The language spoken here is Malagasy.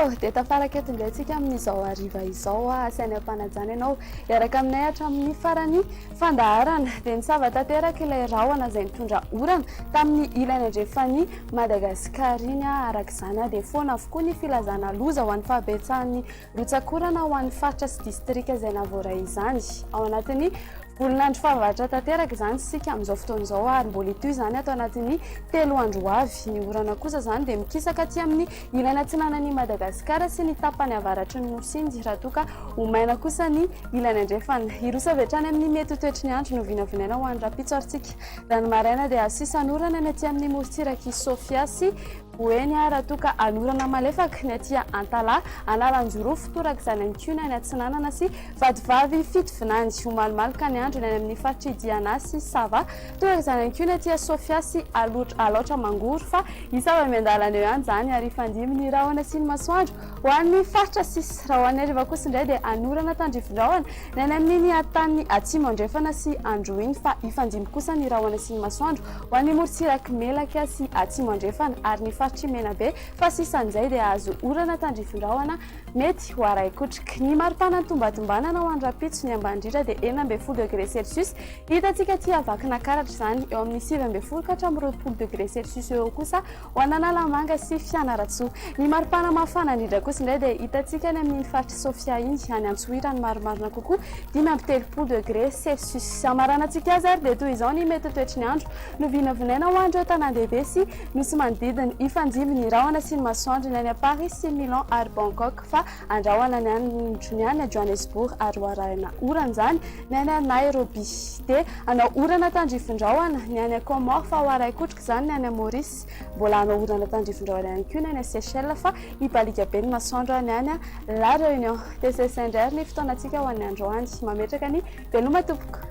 dia tafaraka eto indray antsika amin'izao hariva izao asainy ampanajana ianao iaraka aminay hatramin'ny farany fandaharana dia nisava tanteraka ilay rahona izay nitondra orana tamin'ny ilany andrefany Madagasikara iny araka izany dia foana avokoa ny filazana loza ho an'ny fahabetsahan'ny rotsakorana ho an'ny faritra sy distrika izay navoray izany ao anatin'ny volinandro fahavaratra tanteraka izany sika amin'izao fotoana izao ary mbola itoy izany atao anatin'ny 3 andro avy ny orana kosa izany dia mikisaka aty amin'ny ilany atsinanan'ny Madagasikara sy ny tapany avaratry ny Nosy raha toa ka omaina kosa ny ilany andrefana irosa avy hatrany amin'ny mety toetry ny andro no vinavinaina ho an'ny rapitsoaritsika raha ny maraina dia asisany orana ny aty amin'ny morotsirak'i Sofia sy Boeny raha toa ka anorana malefaka ny aty Antala Analanjorofo toraka izany any koa ny atsinanana sy vadivavy fitovinany ho malomaloka ny andro ny any amin'ny faritra Diana sy Sava toraka izany any koa ny aty Sofia sy Alaotra Mangoro fa isava miandalana eo ihany izany ary fandimy ny rahona sy ny masoandro ho an'ny faritra sisy raha ho an'ny hariva kosa indray dia anorana tandrifin-drahona ny any amin'ny atan'ny Atsimo andrefana sy Androiny fa ifandimy kosa ny rahona sy ny masoandro ho an'ny morotsiraky Melaka sy Atsimo andrefana ary ny faritra Menabe fa sisan'izay dia azo orana tandrifin-drahona mety ho araikotrika ny maripana ny tombatombanana ho an'ny rapitso ny ambandritra dia 20 degré Celsius hitantsika aty avakina karatra izany eo amin'ny 20 ka hatramin'ny 20 degré Celsius eo kosa ho an'Analamanga sy Fianaratsoa ny maripana mafana indrindra kosa indray dia hitantsika ny amin'ny faritra Sofia iny any Antsohira ny marimarina kokoa 20 degré Celsius amaranantsika azy ary dia toy izao ny mety toetry ny andro no vinavinaina ho andro tanàn-dehibe sy nosy manodidina ifandimy ny rahona sy ny masoandro ny any Paris sy Milan ary Bangkok fa andrahoana ny andro ny any Johannesburg ary hoarahana orana izany ny any Nairobi dia anao orana tandrifin-drahona ny any Comore fa ho araikotrika izany ny any Maurice mbola anao orana tandrifin-drahona ihany koa ny any Seychelles fa hibalika be ny masoandro ny any La Réunion dia zay indray ny fotoanantsika ho an'ny andro any mametraka ny veloma tompoko.